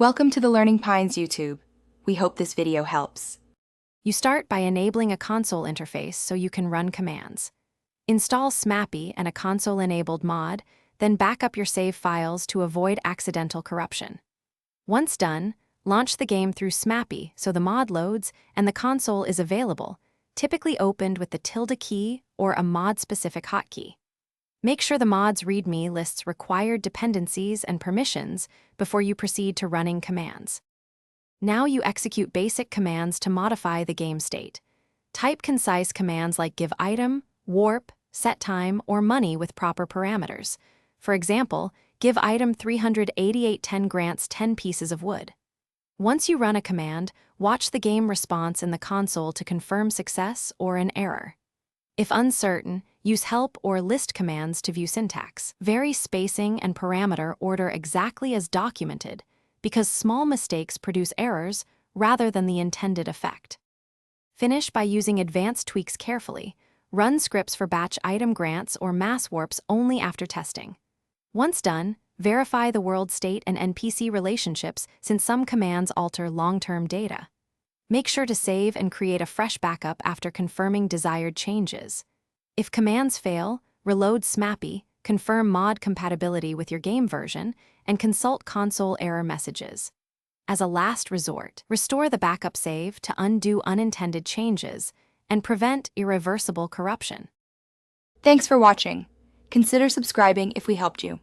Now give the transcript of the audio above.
Welcome to the Learning Pines YouTube. We hope this video helps. You start by enabling a console interface so you can run commands. Install SMAPI and a console-enabled mod, then back up your save files to avoid accidental corruption. Once done, launch the game through SMAPI so the mod loads and the console is available, typically opened with the tilde key or a mod-specific hotkey. Make sure the mod's README lists required dependencies and permissions before you proceed to running commands. Now you execute basic commands to modify the game state. Type concise commands like give item, warp, set time, or money with proper parameters. For example, give item 38810 grants 10 pieces of wood. Once you run a command, watch the game response in the console to confirm success or an error. If uncertain, use help or list commands to view syntax. Vary spacing and parameter order exactly as documented, because small mistakes produce errors rather than the intended effect. Finish by using advanced tweaks carefully. Run scripts for batch item grants or mass warps only after testing. Once done, verify the world state and NPC relationships since some commands alter long-term data. Make sure to save and create a fresh backup after confirming desired changes. If commands fail, reload SMAPI, confirm mod compatibility with your game version, and consult console error messages. As a last resort, restore the backup save to undo unintended changes and prevent irreversible corruption. Thanks for watching. Consider subscribing if we helped you.